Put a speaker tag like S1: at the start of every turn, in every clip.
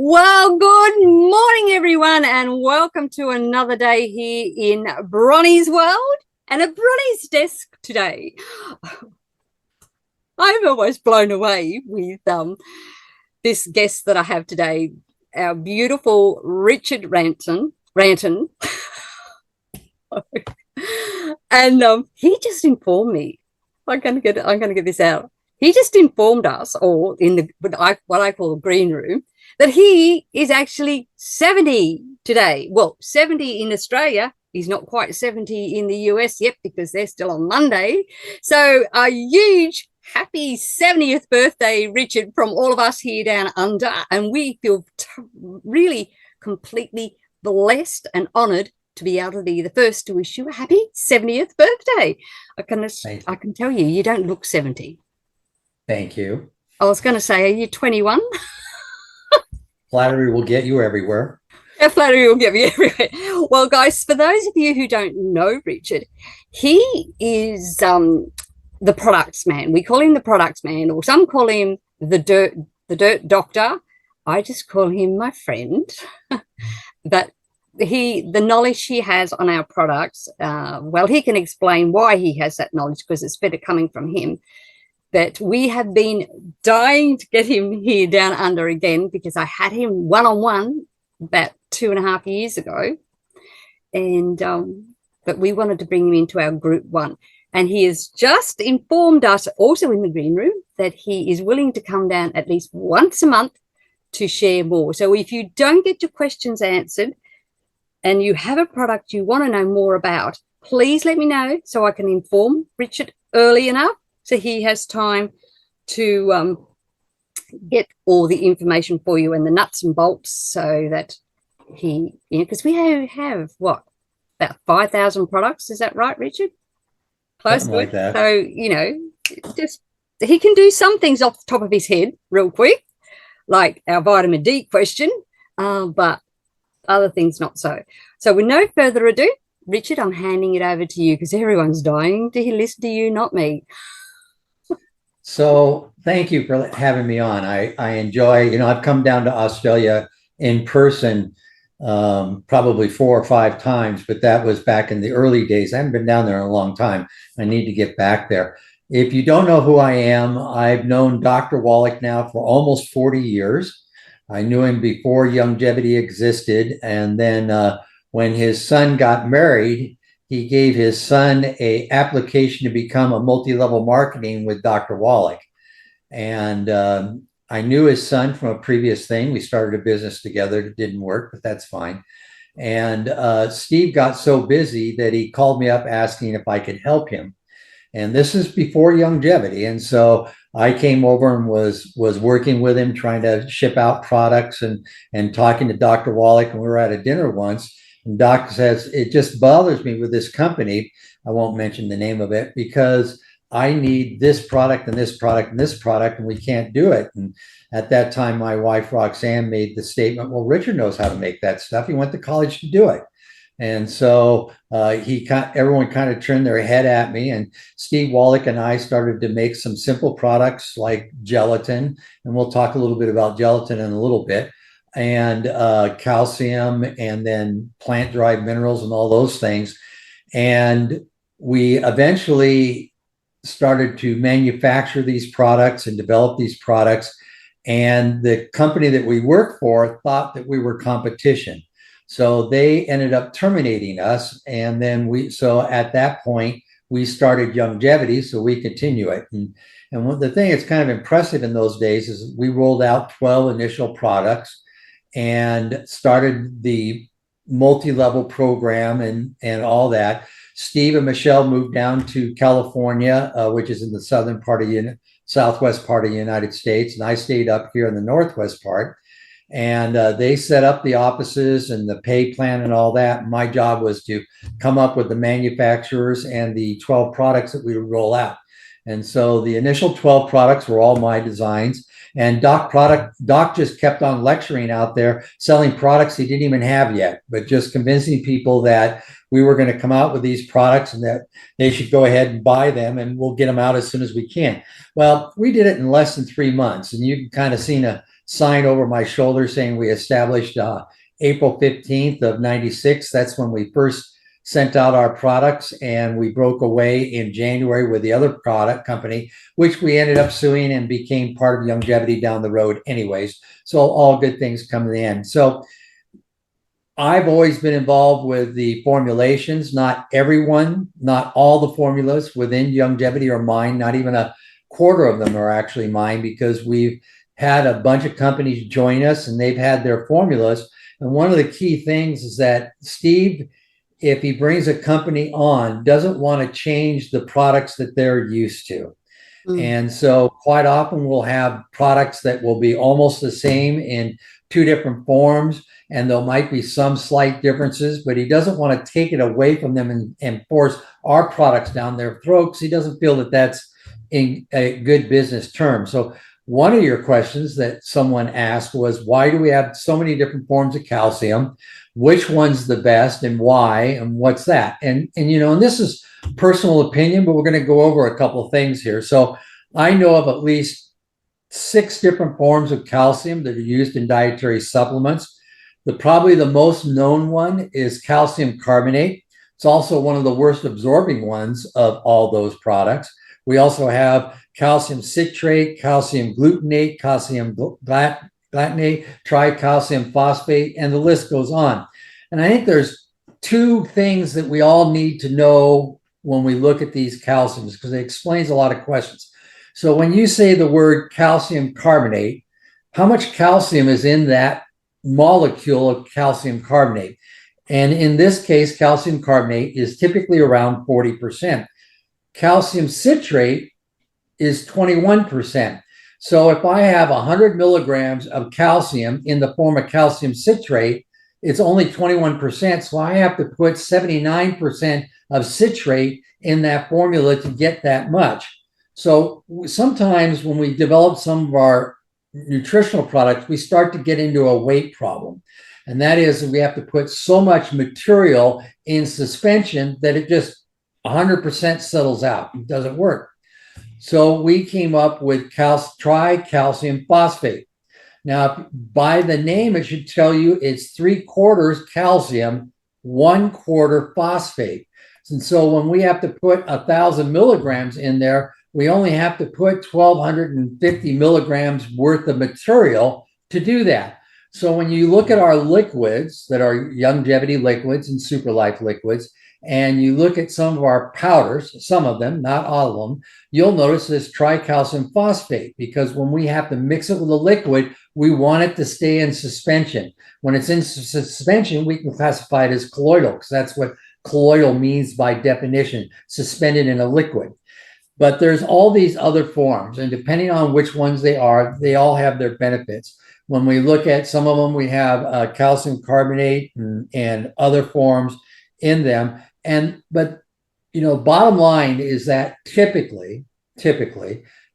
S1: Well, good morning, everyone, and welcome to another day here in Bronie's world and at Bronie's desk today. I'm almost blown away with this guest that I have today, our beautiful Richard Renton. And he just informed me. I'm going to get this out. He just informed us, or in the what I call the green room, that he is actually 70 today. Well, 70 in Australia. He's not quite 70 in the US yet because they're still on Monday. So a huge happy 70th birthday, Richard, from all of us here down under. And we feel really completely blessed and honoured to be able to be the first to wish you a happy 70th birthday. I can tell you, you don't look 70.
S2: Thank you.
S1: I was going to say, are you 21?
S2: Flattery will get you everywhere.
S1: Flattery will get me everywhere. Well, guys, for those of you who don't know Richard, he is the products man. We call him the products man, or some call him the dirt doctor. I just call him my friend. But the knowledge he has on our products, well, he can explain why he has that knowledge because it's better coming from him. But we have been dying to get him here down under again because I had him one-on-one about 2.5 years ago. And but we wanted to bring him into our group one. And he has just informed us, also in the green room, that he is willing to come down at least once a month to share more. So if you don't get your questions answered and you have a product you want to know more about, please let me know so I can inform Richard early enough so he has time to get all the information for you and the nuts and bolts so that he, because we have what, about 5,000 products. Is that right, Richard? Close
S2: to like that.
S1: So, just he can do some things off the top of his head real quick, like our vitamin D question, but other things not so. So with no further ado, Richard, I'm handing it over to you because everyone's dying to listen to you, not me.
S2: So thank you for having me on. I enjoy, I've come down to Australia in person probably 4 or 5 times, but that was back in the early days. I haven't been down there in a long time. I need to get back there. If you don't know who I am, I've known Dr. Wallach now for almost 40 years. I knew him before Youngevity existed. And then when his son got married, he gave his son an application to become a multi-level marketing with Dr. Wallach. And I knew his son from a previous thing. We started a business together. It didn't work, but that's fine. And Steve got so busy that he called me up asking if I could help him. And this is before Youngevity. And so I came over and was working with him, trying to ship out products and talking to Dr. Wallach. And we were at a dinner once. And Doc says, it just bothers me with this company. I won't mention the name of it because I need this product and this product and this product, and we can't do it. And at that time, my wife, Roxanne, made the statement, well, Richard knows how to make that stuff. He went to college to do it. And so everyone kind of turned their head at me, and Steve Wallach and I started to make some simple products like gelatin. And we'll talk a little bit about gelatin in a little bit. And calcium, and then plant-derived minerals and all those things. And we eventually started to manufacture these products and develop these products. And the company that we worked for thought that we were competition. So they ended up terminating us. And then so at that point, we started Youngevity, so we continue it. And the thing that's kind of impressive in those days is we rolled out 12 initial products and started the multi-level program and all that. Steve and Michelle moved down to California, which is in the southwest part of the United States. And I stayed up here in the northwest part. And they set up the offices and the pay plan and all that. My job was to come up with the manufacturers and the 12 products that we would roll out. And so the initial 12 products were all my designs. And Doc just kept on lecturing out there, selling products he didn't even have yet, but just convincing people that we were going to come out with these products and that they should go ahead and buy them, and we'll get them out as soon as we can. Well, we did it in less than 3 months, and you can kind of sign over my shoulder saying we established April 15th of 96. That's when we first sent out our products, and we broke away in January with the other product company, which we ended up suing and became part of Youngevity down the road anyways. So all good things come to the end. So I've always been involved with the formulations. Not everyone, not all the formulas within Youngevity are mine. Not even a quarter of them are actually mine, because we've had a bunch of companies join us and they've had their formulas. And one of the key things is that Steve, if he brings a company on, doesn't want to change the products that they're used to. And so quite often we'll have products that will be almost the same in two different forms, and there might be some slight differences, but he doesn't want to take it away from them and force our products down their throats. He doesn't feel that that's in a good business term. So one of your questions that someone asked was, why do we have so many different forms of calcium? Which one's the best and why, and what's that? And this is personal opinion, but we're going to go over a couple of things here. So I know of at least 6 different forms of calcium that are used in dietary supplements. Probably the most known one is calcium carbonate. It's also one of the worst absorbing ones of all those products. We also have calcium citrate, calcium glutamate, calcium glycinate, TriCalcium Phosphate, and the list goes on. And I think there's 2 things that we all need to know when we look at these calciums, because it explains a lot of questions. So when you say the word calcium carbonate, how much calcium is in that molecule of calcium carbonate? And in this case, calcium carbonate is typically around 40%. Calcium citrate is 21%. So if I have 100 milligrams of calcium in the form of calcium citrate, it's only 21%. So I have to put 79% of citrate in that formula to get that much. So sometimes when we develop some of our nutritional products, we start to get into a weight problem. And that is, we have to put so much material in suspension that it just 100% settles out. It doesn't work. So we came up with TriCalcium Phosphate. Now, by the name, it should tell you it's 3/4 calcium, 1/4 phosphate. And so when we have to put 1,000 milligrams in there, we only have to put 1,250 milligrams worth of material to do that. So when you look at our liquids that are Youngevity liquids and Superlife liquids, and you look at some of our powders, some of them, not all of them, you'll notice this TriCalcium Phosphate, because when we have to mix it with a liquid, we want it to stay in suspension. When it's in suspension, we can classify it as colloidal, because that's what colloidal means by definition, suspended in a liquid. But there's all these other forms, and depending on which ones they are, they all have their benefits. When we look at some of them, we have calcium carbonate and other forms in them. But bottom line is that typically,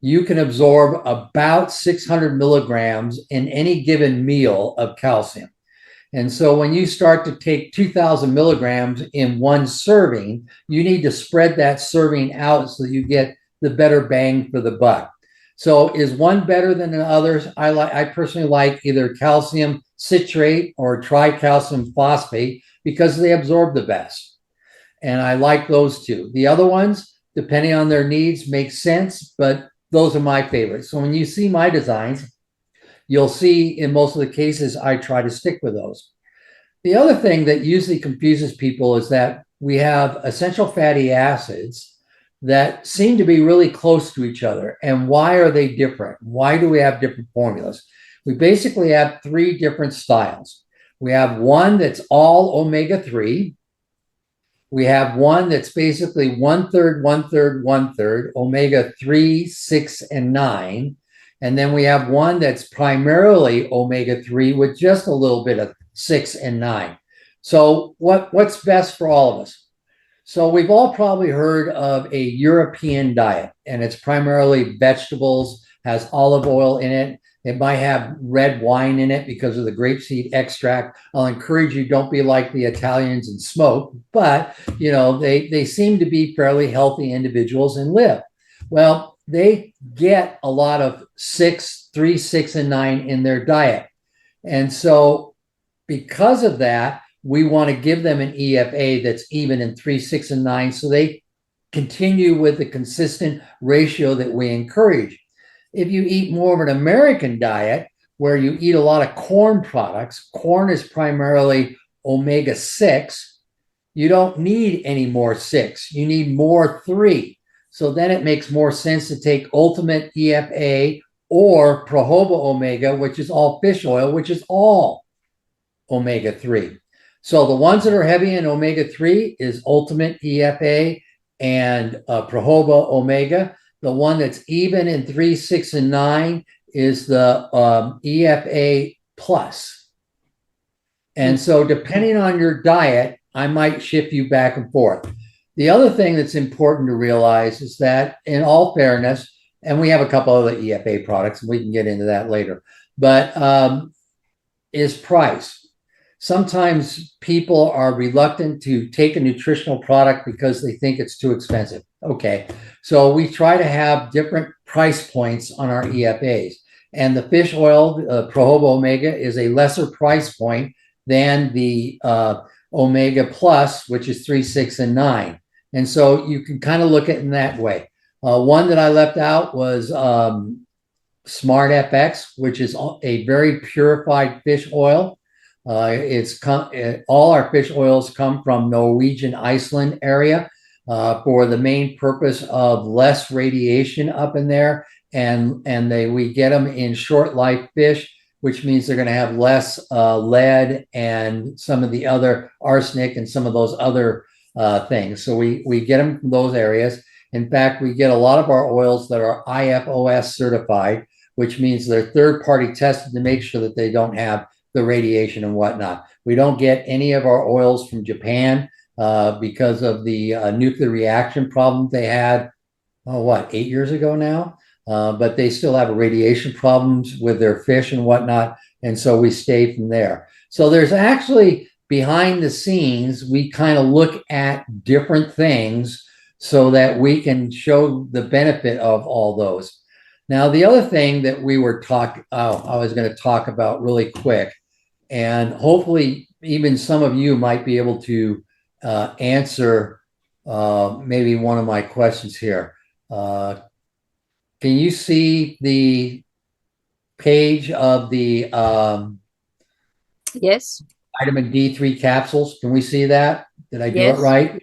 S2: you can absorb about 600 milligrams in any given meal of calcium. And so when you start to take 2,000 milligrams in one serving, you need to spread that serving out so that you get the better bang for the buck. So is one better than the others? I personally like either calcium citrate or TriCalcium Phosphate because they absorb the best. And I like those 2. The other ones, depending on their needs, make sense, but those are my favorites. So when you see my designs, you'll see in most of the cases, I try to stick with those. The other thing that usually confuses people is that we have essential fatty acids that seem to be really close to each other. And why are they different? Why do we have different formulas? We basically have 3 different styles. We have one that's all omega-3. We have one that's basically 1/3, 1/3, 1/3, omega-3, 6, and 9. And then we have one that's primarily omega-3 with just a little bit of 6 and 9. So what's best for all of us? So we've all probably heard of a European diet, and it's primarily vegetables, has olive oil in it. It might have red wine in it because of the grapeseed extract. I'll encourage you, don't be like the Italians and smoke, but they seem to be fairly healthy individuals and live. Well, they get a lot of 6, 3, 6, and 9 in their diet. And so because of that, we want to give them an EFA that's even in 3, 6, and 9 so they continue with the consistent ratio that we encourage. If you eat more of an American diet where you eat a lot of corn products, corn is primarily omega-6, you don't need any more 6, you need more 3. So then it makes more sense to take Ultimate EFA or Prohoba Omega, which is all fish oil, which is all omega-3. So the ones that are heavy in omega-3 is Ultimate EFA and Prohoba Omega. The one that's even in 3, 6, and 9 is the EFA Plus. And so depending on your diet, I might shift you back and forth. The other thing that's important to realize is that, in all fairness, and we have a couple other EFA products, and we can get into that later, but is price. Sometimes people are reluctant to take a nutritional product because they think it's too expensive. Okay, so we try to have different price points on our EFAs. And the fish oil, Prohoba Omega, is a lesser price point than the Omega Plus, which is 3, 6, and 9. And so you can kind of look at it in that way. One that I left out was Smart FX, which is a very purified fish oil. All our fish oils come from Norwegian, Iceland area for the main purpose of less radiation up in there. And we get them in short life fish, which means they're going to have less lead and some of the other arsenic and some of those other things. So we get them from those areas. In fact, we get a lot of our oils that are IFOS certified, which means they're third-party tested to make sure that they don't have the radiation and whatnot. We don't get any of our oils from Japan because of the nuclear reaction problem they had, 8 years ago now? But they still have radiation problems with their fish and whatnot, and so we stay from there. So there's actually, behind the scenes, we kind of look at different things so that we can show the benefit of all those. Now, the other thing that I was going to talk about really quick, and hopefully even some of you might be able to answer maybe one of my questions here. Can you see the page of the
S1: yes,
S2: vitamin D3 capsules? Can we see that? Did I do
S1: yes.
S2: it right?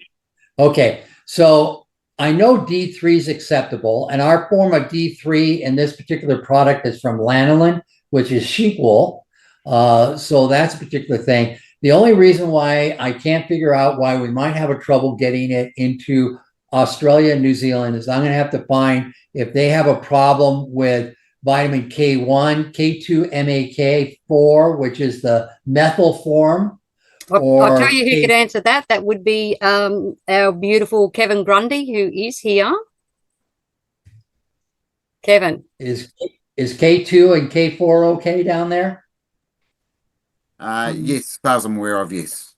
S2: Okay, so I know D3 is acceptable, and our form of D3 in this particular product is from lanolin, which is sheep wool. So that's a particular thing. The only reason why I can't figure out why we might have a trouble getting it into Australia and New Zealand is I'm going to have to find if they have a problem with vitamin K1, K2, MAK4, which is the methyl form.
S1: I'll tell you who could answer that. That would be our beautiful Kevin Grundy, who is here. Kevin.
S2: Is K2 and K4 okay down there?
S3: Yes, as far as I'm aware of, yes.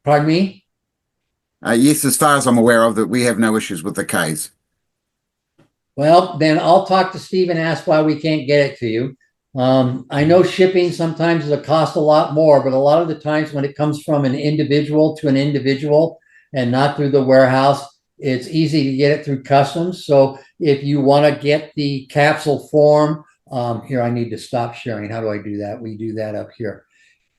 S2: Pardon me?
S3: Yes, as far as I'm aware of, that we have no issues with the Ks.
S2: Well, then I'll talk to Steve and ask why we can't get it to you. I know shipping sometimes will cost a lot more, but a lot of the times when it comes from an individual to an individual and not through the warehouse, it's easy to get it through customs. So if you want to get the capsule form, here, I need to stop sharing. How do I do that? We do that up here.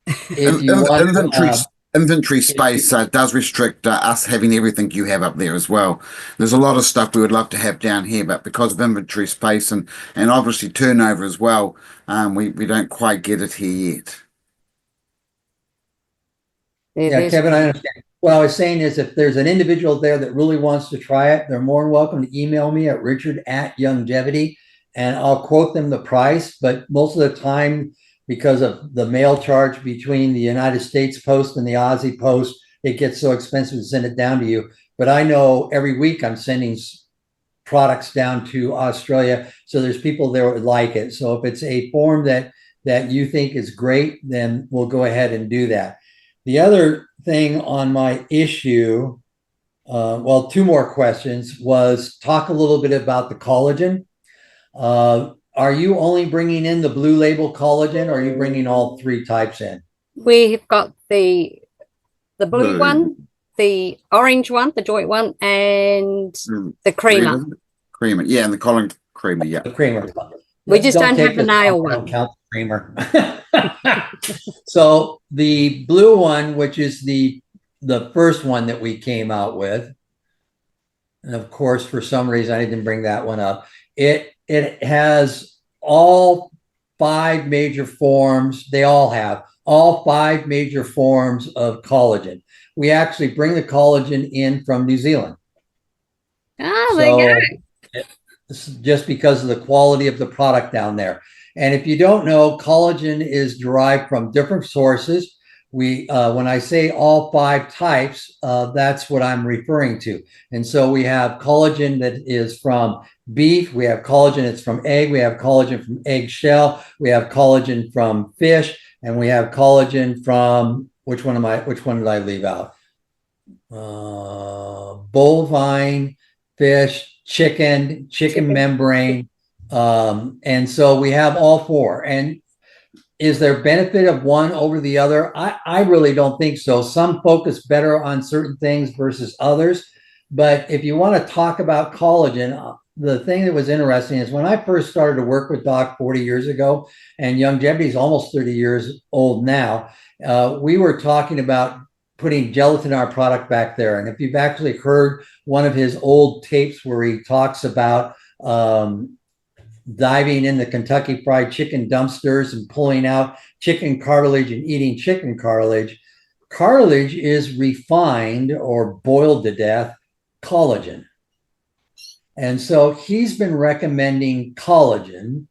S2: If you want
S3: inventory space does restrict us having everything you have up there as well. There's a lot of stuff we would love to have down here, but because of inventory space and obviously turnover as well, we don't quite get it here yet.
S2: Yeah, Kevin, I understand. What I was saying is if there's an individual there that really wants to try it, they're more than welcome to email me at richard@Youngevity, and I'll quote them the price. But most of the time, because of the mail charge between the United States Post and the Aussie Post, it gets so expensive to send it down to you. But I know every week I'm sending products down to Australia, so there's people there that would like it. So if it's a form that you think is great, then we'll go ahead and do that. The other thing on my issue, Well, two more questions was talk a little bit about the collagen. Are you only bringing in the blue label collagen, or are you bringing all three types in?
S1: We've got the blue
S3: Blue,
S1: one, the orange one, the joint one, and the
S3: red,
S1: creamer.
S3: isn't it? Creamer, yeah, and the collar creamer, yeah.
S2: The creamer.
S1: We just don't have the
S2: this
S1: nail
S2: off, I don't
S1: one.
S2: count the creamer. So the blue one, which is the first one that we came out with, and of course, for some reason, I didn't bring that one up. It has all five major forms. They all have all five major forms of collagen. We actually bring the collagen in from New Zealand.
S1: Oh, there you go.
S2: Just because of the quality of the product down there. And if you don't know, collagen is derived from different sources. When I say all five types, that's what I'm referring to. And so we have collagen that is from beef. We have collagen that's from egg. We have collagen from eggshell. We have collagen from fish, and we have collagen from which one did I leave out? Bovine, fish, chicken membrane. And so we have all four. And is there benefit of one over the other? I really don't think so. Some focus better on certain things versus others. But if you want to talk about collagen, the thing that was interesting is when I first started to work with Doc 40 years ago, and Youngevity is almost 30 years old now, we were talking about putting gelatin in our product back there. And if you've actually heard one of his old tapes where he talks about diving in the Kentucky Fried Chicken dumpsters and pulling out chicken cartilage and eating chicken cartilage, cartilage is refined or boiled to death collagen. And so he's been recommending collagen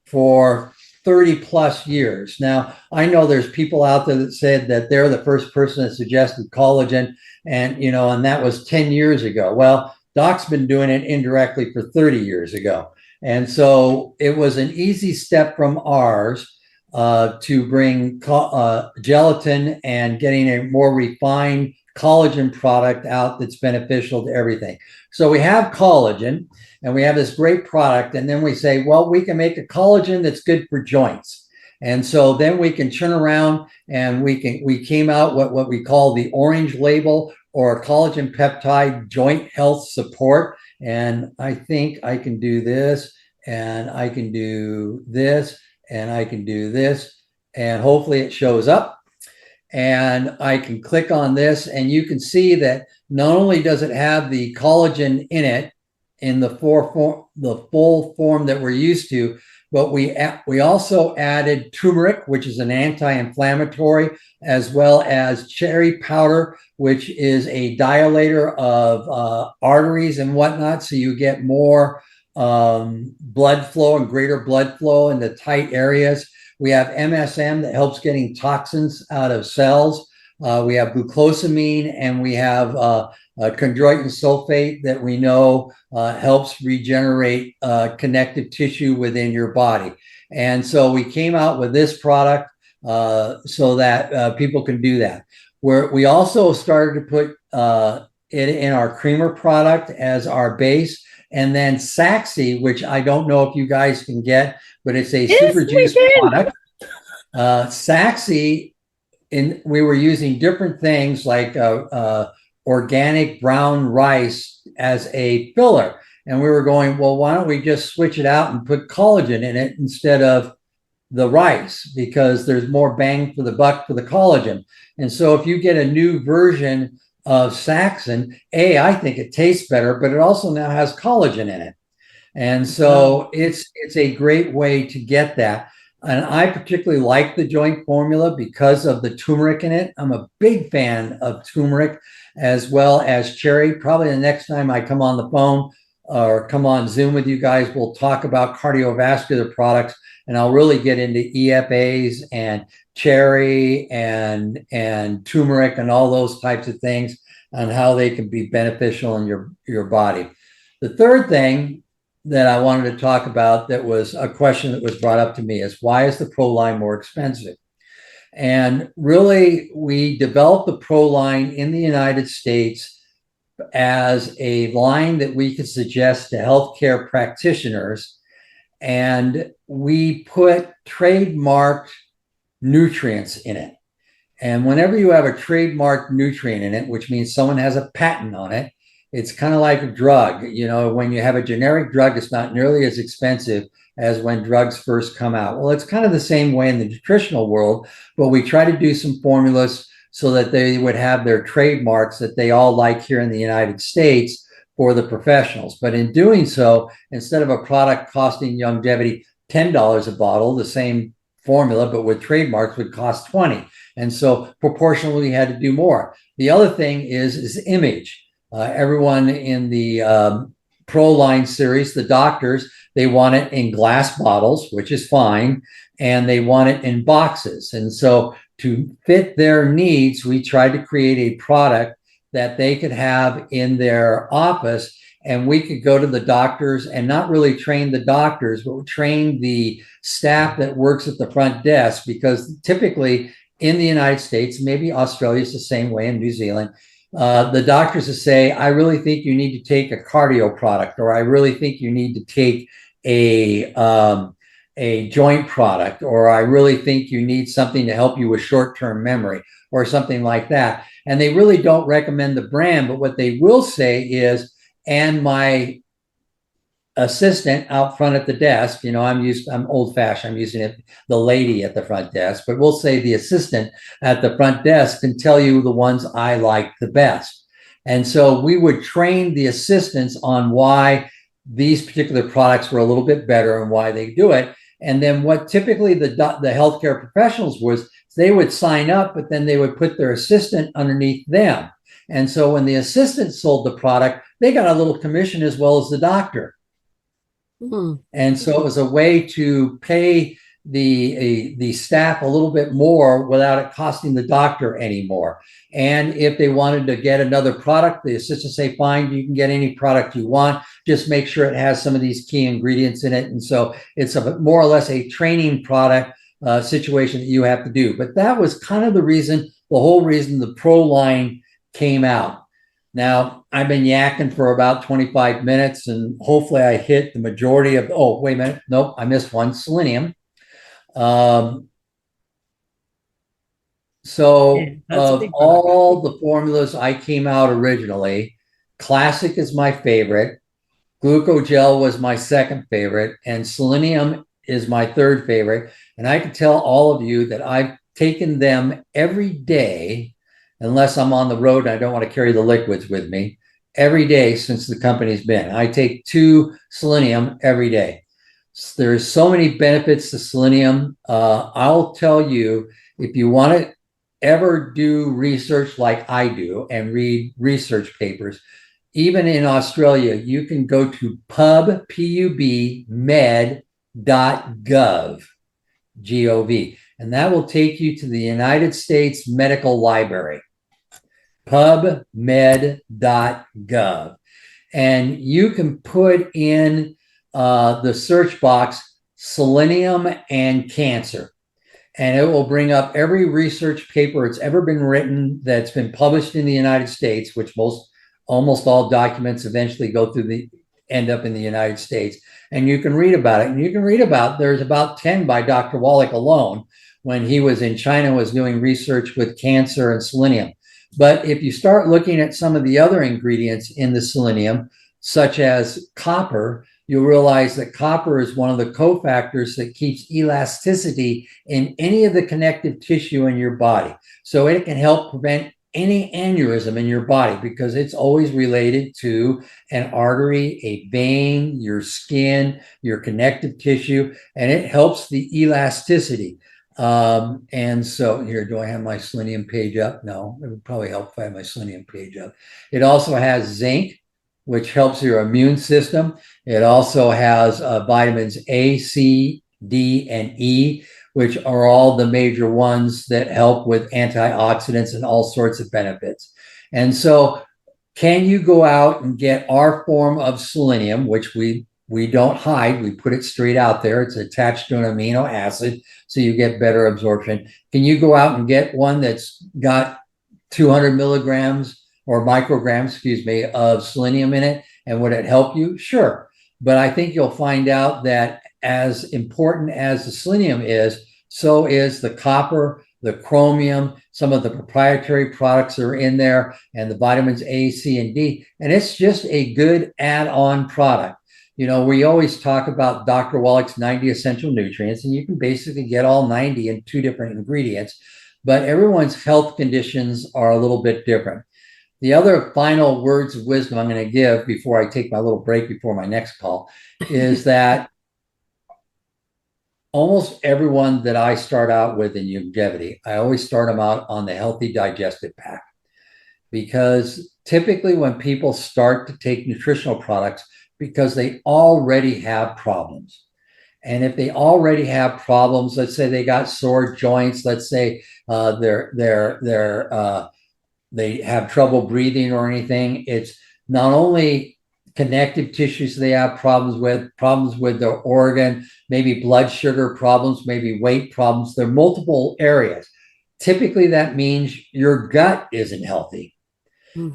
S2: for 30 plus years. Now, I know there's people out there that said that they're the first person that suggested collagen, and and that was 10 years ago. Well, Doc's been doing it indirectly for 30 years ago. And so it was an easy step from ours to bring gelatin and getting a more refined collagen product out that's beneficial to everything. So we have collagen and we have this great product, and then we say, well, we can make a collagen that's good for joints. And so then we can turn around and we came out what we call the orange label, or collagen peptide joint health support. And I think I can do this, and I can do this, and I can do this, and hopefully it shows up. And I can click on this, and you can see that not only does it have the collagen in it in the full form that we're used to, but we also added turmeric, which is an anti-inflammatory, as well as cherry powder, which is a dilator of arteries and whatnot. So you get more blood flow and greater blood flow in the tight areas. We have MSM that helps getting toxins out of cells. We have glucosamine, and we have chondroitin sulfate that we know helps regenerate connective tissue within your body. And so we came out with this product so that people can do that. We also started to put it in our creamer product as our base. And then Saxy, which I don't know if you guys can get, but it's a super juice product. Saxy, we were using different things like organic brown rice as a filler. And we were going, well, why don't we just switch it out and put collagen in it instead of the rice, because there's more bang for the buck for the collagen. And so if you get a new version of Saxon, I think it tastes better, but it also now has collagen in it. And so it's a great way to get that. And I particularly like the joint formula because of the turmeric in it. I'm a big fan of turmeric, as well as cherry. Probably the next time I come on the phone or come on Zoom with you guys, we'll talk about cardiovascular products, and I'll really get into EFAs and cherry and turmeric and all those types of things, and how they can be beneficial in your body. The third thing that I wanted to talk about, that was a question that was brought up to me, is why is the Pro line more expensive? And really, we developed the Pro line in the United States as a line that we could suggest to healthcare practitioners. And we put trademarked nutrients in it. And whenever you have a trademarked nutrient in it, which means someone has a patent on it, it's kind of like a drug. You know, when you have a generic drug, it's not nearly as expensive as when drugs first come out. Well, it's kind of the same way in the nutritional world, but we try to do some formulas so that they would have their trademarks that they all like here in the United States for the professionals. But in doing so, instead of a product costing Youngevity $10 a bottle, the same formula, but with trademarks would cost 20. And so proportionally had to do more. The other thing is image. Everyone in the Pro Line series, the doctors, they want it in glass bottles, which is fine, and they want it in boxes. And so to fit their needs, we tried to create a product that they could have in their office, and we could go to the doctors and not really train the doctors, but train the staff that works at the front desk, because typically in the United States, maybe Australia is the same way, in New Zealand, the doctors will say, I really think you need to take a cardio product, or I really think you need to take a joint product, or I really think you need something to help you with short-term memory, or something like that. And they really don't recommend the brand, but what they will say is, and my assistant out front at the desk, you know, I'm old fashioned, I'm using it, the lady at the front desk, but we'll say the assistant at the front desk can tell you the ones I like the best. And so we would train the assistants on why these particular products were a little bit better and why they do it. And then what typically the healthcare professionals was, they would sign up, but then they would put their assistant underneath them. And so when the assistant sold the product, they got a little commission as well as the doctor. And so it was a way to pay the staff a little bit more without it costing the doctor anymore. And if they wanted to get another product, the assistant say, fine, you can get any product you want. Just make sure it has some of these key ingredients in it. And so it's a more or less a training product situation that you have to do. But that was kind of the whole reason the Pro line came out. Now, I've been yakking for about 25 minutes, and hopefully I hit the majority of, oh, wait a minute. Nope, I missed one, selenium. So of all the formulas I came out originally, Classic is my favorite, Glucogel was my second favorite, and selenium is my third favorite. And I can tell all of you that I've taken them every day, unless I'm on the road and I don't want to carry the liquids with me, every day since the company's been. I take 2 selenium every day. There's so many benefits to selenium. I'll tell you, if you want to ever do research like I do and read research papers, even in Australia, you can go to pubmed.gov, G-O-V, and that will take you to the United States Medical Library, pubmed.gov. And you can put in the search box selenium and cancer, and it will bring up every research paper it's ever been written that's been published in the United States, which almost all documents eventually end up in the United States. And you can read about it. And you can read about, there's about 10 by Dr. Wallach alone when he was in China, was doing research with cancer and selenium. But if you start looking at some of the other ingredients in the selenium, such as copper, you'll realize that copper is one of the cofactors that keeps elasticity in any of the connective tissue in your body. So it can help prevent any aneurysm in your body, because it's always related to an artery, a vein, your skin, your connective tissue, and it helps the elasticity. And so here, do I have my selenium page up? No, it would probably help if I have my selenium page up. It also has zinc, which helps your immune system. It also has vitamins A, C, D, and E, which are all the major ones that help with antioxidants and all sorts of benefits. And so can you go out and get our form of selenium, which we don't hide, we put it straight out there. It's attached to an amino acid, so you get better absorption. Can you go out and get one that's got 200 milligrams or micrograms, excuse me, of selenium in it. And would it help you? Sure. But I think you'll find out that as important as the selenium is, so is the copper, the chromium, some of the proprietary products that are in there, and the vitamins A, C, and D. And it's just a good add-on product. You know, we always talk about Dr. Wallach's 90 essential nutrients, and you can basically get all 90 in 2 different ingredients, but everyone's health conditions are a little bit different. The other final words of wisdom I'm going to give before I take my little break before my next call is that almost everyone that I start out with in Youngevity, I always start them out on the healthy digestive pack, because typically when people start to take nutritional products, because they already have problems. And if they already have problems, let's say they got sore joints, let's say they have trouble breathing or anything, it's not only connective tissues they have problems with their organ, maybe blood sugar problems, maybe weight problems. There are multiple areas. Typically, that means your gut isn't healthy.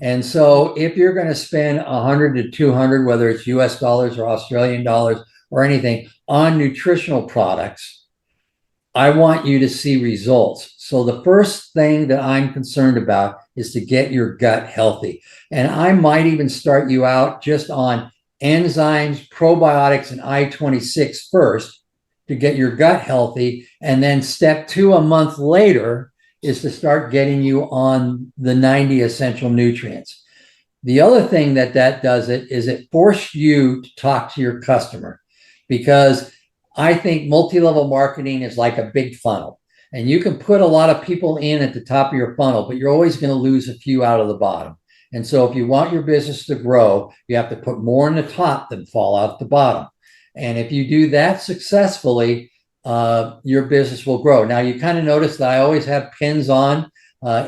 S2: And so if you're going to spend 100 to 200, whether it's US dollars or Australian dollars or anything, on nutritional products, I want you to see results. So the first thing that I'm concerned about is to get your gut healthy. And I might even start you out just on enzymes, probiotics, and I-26 first to get your gut healthy. And then step 2 a month later is to start getting you on the 90 essential nutrients. The other thing that does is it forces you to talk to your customer, because I think multi-level marketing is like a big funnel, and you can put a lot of people in at the top of your funnel, but you're always going to lose a few out of the bottom. And so if you want your business to grow, you have to put more in the top than fall out at the bottom. And if you do that successfully, your business will grow. Now, you kind of notice that I always have pins on.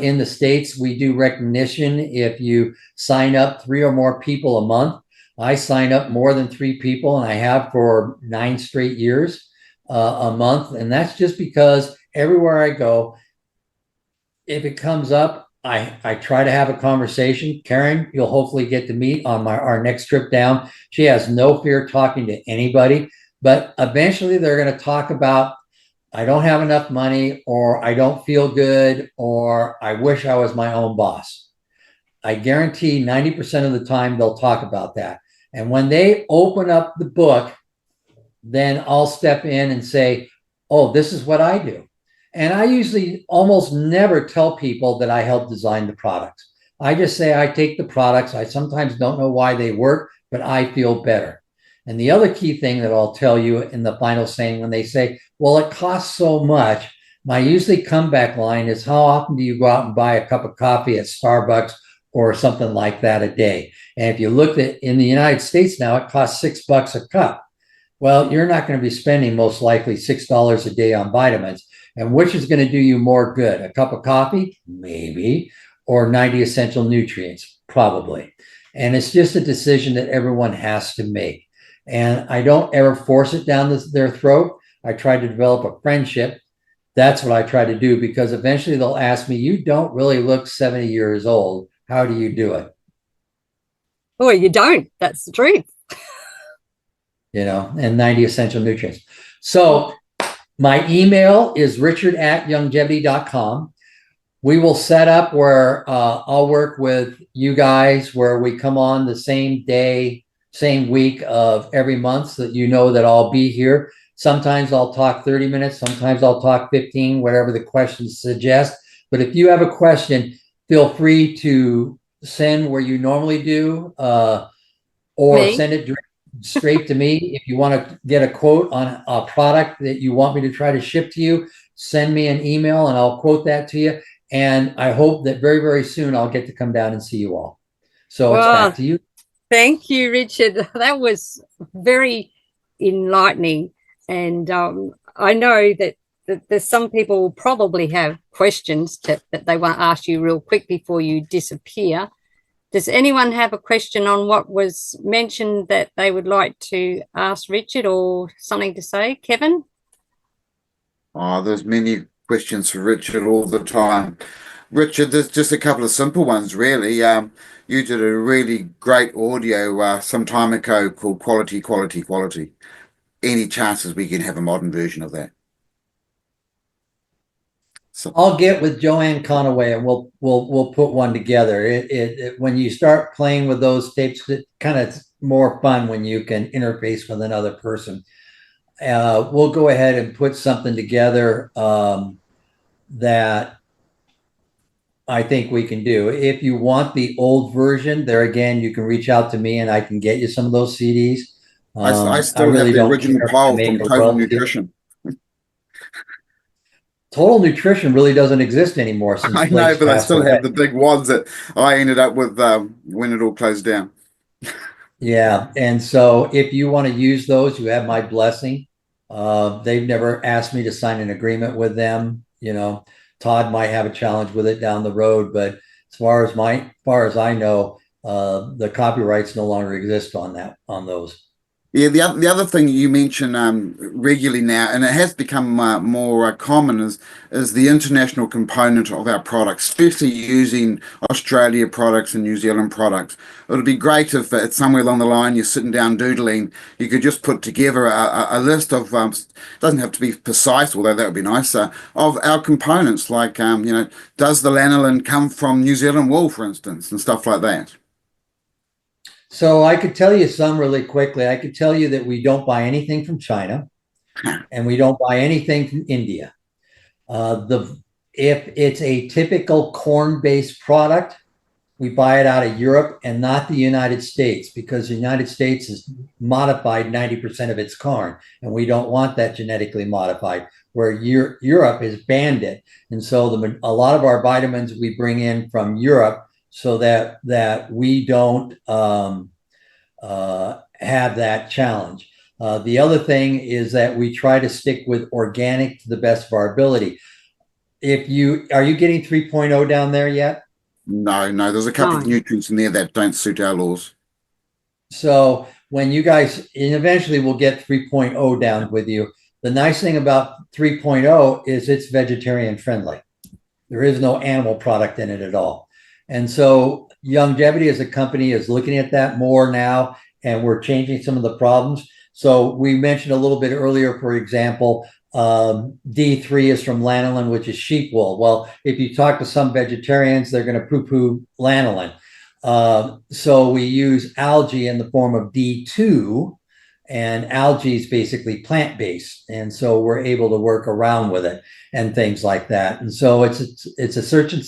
S2: In the States, we do recognition if you sign up 3 or more people a month. I sign up more than 3 people, and I have for 9 straight years a month. And that's just because everywhere I go, if it comes up, I try to have a conversation. Karen, you'll hopefully get to meet on our next trip down. She has no fear talking to anybody, but eventually they're going to talk about, I don't have enough money, or I don't feel good, or I wish I was my own boss. I guarantee 90% of the time they'll talk about that. And when they open up the book, then I'll step in and say, oh, this is what I do. And I usually almost never tell people that I help design the products. I just say I take the products. I sometimes don't know why they work, but I feel better. And the other key thing that I'll tell you in the final saying, when they say, well, it costs so much, my usually comeback line is, how often do you go out and buy a cup of coffee at Starbucks or something like that a day? And if you look at in the United States now, it costs $6 a cup. Well, you're not going to be spending most likely $6 a day on vitamins. And which is going to do you more good? A cup of coffee? Maybe. Or 90 essential nutrients? Probably. And it's just a decision that everyone has to make. And I don't ever force it down their throat. I try to develop a friendship. That's what I try to do, because eventually they'll ask me, you don't really look 70 years old. How do you do it?
S1: Oh, you don't. That's the truth.
S2: You know, and 90 essential nutrients. So my email is richard@youngevity.com. We will set up where I'll work with you guys where we come on the same day, same week of every month, so that you know that I'll be here. Sometimes I'll talk 30 minutes. Sometimes I'll talk 15, whatever the questions suggest. But if you have a question, feel free to send where you normally do, or send it straight to me. If you want to get a quote on a product that you want me to try to ship to you, send me an email and I'll quote that to you. And I hope that very, very soon I'll get to come down and see you all. So it's back to you.
S1: Thank you, Richard. That was very enlightening. And I know that there's some people will probably have questions that they want to ask you real quick before you disappear. Does anyone have a question on what was mentioned that they would like to ask Richard, or something to say? Kevin?
S3: Oh, there's many questions for Richard all the time. Richard, there's just a couple of simple ones, really. You did a really great audio some time ago called Quality, Quality, Quality. Any chances we can have a modern version of that? So,
S2: I'll get with Joanne Conaway and we'll put one together. When you start playing with those tapes, it kind of more fun when you can interface with another person. We'll go ahead and put something together that I think we can do. If you want the old version, there again, you can reach out to me and I can get you some of those CDs.
S3: I
S2: I
S3: still have
S2: really
S3: the
S2: don't
S3: original
S2: care if I
S3: pile
S2: make
S3: from
S2: a
S3: Total
S2: royalty.
S3: Nutrition.
S2: Total Nutrition really doesn't exist anymore since
S3: I know,
S2: Blake's
S3: but I
S2: passed
S3: still
S2: away.
S3: have the big ones that I ended up with when it all closed down.
S2: Yeah, and so if you want to use those, you have my blessing. They've never asked me to sign an agreement with them. You know, Todd might have a challenge with it down the road, but as far as I know, the copyrights no longer exist on those.
S3: Yeah, the other thing you mention regularly now, and it has become more common, is the international component of our products, especially using Australia products and New Zealand products. It would be great if somewhere along the line you're sitting down doodling, you could just put together a list of, doesn't have to be precise, although that would be nice, of our components, like, does the lanolin come from New Zealand wool, for instance, and stuff like that.
S2: So I could tell you some really quickly. I could tell you that we don't buy anything from China and we don't buy anything from India. The If it's a typical corn-based product, we buy it out of Europe and not the United States because the United States has modified 90% of its corn, and we don't want that genetically modified. Where Europe has banned it, and so a lot of our vitamins we bring in from Europe so that we don't have that challenge. The other thing is that we try to stick with organic to the best of our ability. Are you getting 3.0 down there yet?
S3: No, no, there's a couple of nutrients in there that don't suit our laws.
S2: So when you guys, and eventually we'll get 3.0 down with you. The nice thing about 3.0 is it's vegetarian friendly. There is no animal product in it at all. And so Youngevity as a company is looking at that more now, and we're changing some of the problems. So we mentioned a little bit earlier, for example, D3 is from lanolin, which is sheep wool. Well, if you talk to some vegetarians, they're going to poo-poo lanolin. So we use algae in the form of D2, and algae is basically plant-based. And so we're able to work around with it and things like that. And so it's a certain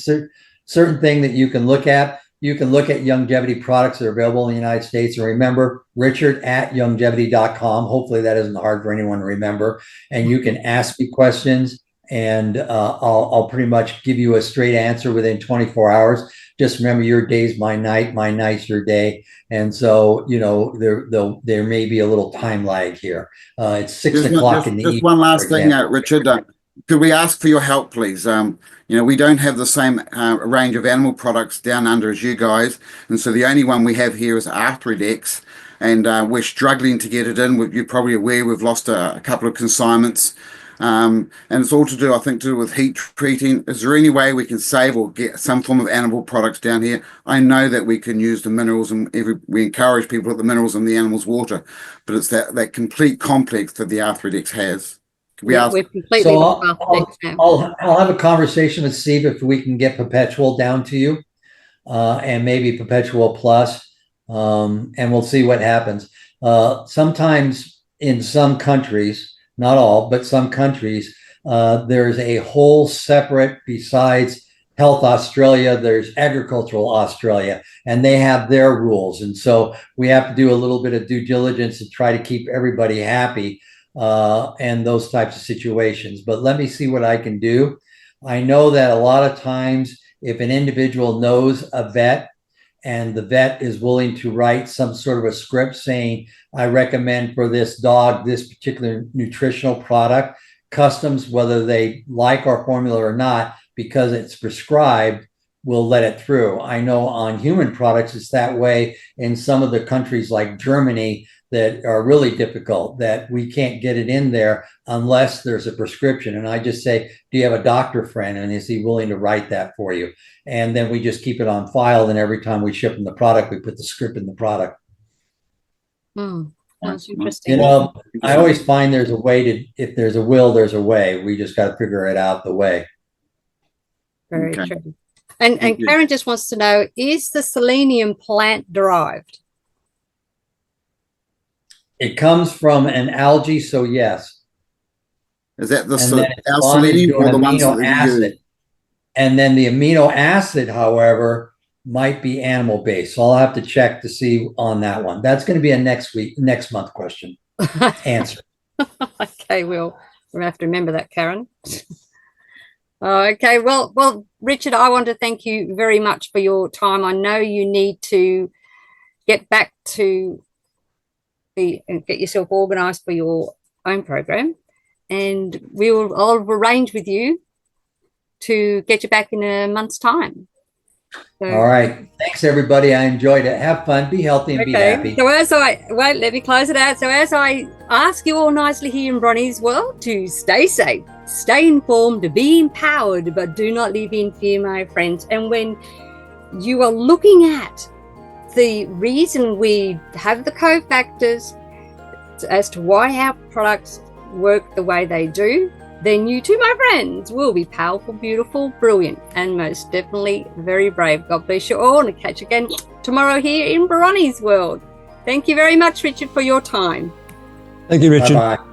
S2: thing that you can look at. You can look at Youngevity products that are available in the United States. And remember, Richard@youngevity.com. Hopefully that isn't hard for anyone to remember. And you can ask me questions, and I'll pretty much give you a straight answer within 24 hours. Just remember, your day's my night, my night's your day. And so, there may be a little time lag here. It's 6 o'clock in the evening.
S3: Just one last thing, Richard. Could we ask for your help, please? We don't have the same range of animal products down under as you guys, and so the only one we have here is Arthrodex, and we're struggling to get it in. You're probably aware we've lost a couple of consignments, and it's all to do, I think, with heat treating. Is there any way we can save or get some form of animal products down here? I know that we can use the minerals, and we encourage people to put the minerals in the animals' water, but it's that complete complex that the Arthrodex has.
S1: We're completely
S2: so I'll have a conversation with Steve if we can get Perpetual down to you, and maybe Perpetual Plus, and we'll see what happens. Sometimes in some countries, not all, but some countries, there's a whole separate, besides Health Australia, there's Agricultural Australia, and they have their rules. And so we have to do a little bit of due diligence to try to keep everybody happy. And those types of situations. But let me see what I can do. I know that a lot of times if an individual knows a vet and the vet is willing to write some sort of a script saying, I recommend for this dog this particular nutritional product, customs, whether they like our formula or not, because it's prescribed, will let it through. I know on human products, it's that way in some of the countries like Germany. that are really difficult, that we can't get it in there unless there's a prescription. And I just say, do you have a doctor friend? And is he willing to write that for you? And then we just keep it on file. And every time we ship them the product, we put the script in the product.
S1: That's interesting.
S2: I always find there's a way to, if there's a will, there's a way. We just got to figure it out the way.
S1: Very true. And Karen just wants to know, is the selenium plant derived?
S2: It comes from an algae, so yes.
S3: Is that the
S2: selenium or the amino acid? And then the amino acid, however, might be animal based. So I'll have to check to see on that one. That's going to be a next month question answer.
S1: Okay, we'll have to remember that, Karen. Okay, well, Richard, I want to thank you very much for your time. I know you need to get back to get yourself organized for your own program, and I'll arrange with you to get you back in a month's time. So,
S2: all right. Thanks, everybody. I enjoyed it. Have fun. Be healthy and be happy.
S1: So let me close it out. So as I ask you all nicely here in Bronie's world to stay safe, stay informed, be empowered, but do not live in fear, my friends. And when you are looking at the reason we have the cofactors as to why our products work the way they do, then you too, my friends, will be powerful, beautiful, brilliant, and most definitely very brave. God bless you all, and I'll catch you again tomorrow here in Bronie's world. Thank you very much, Richard, for your time.
S4: Thank you, Richard.
S2: Bye-bye.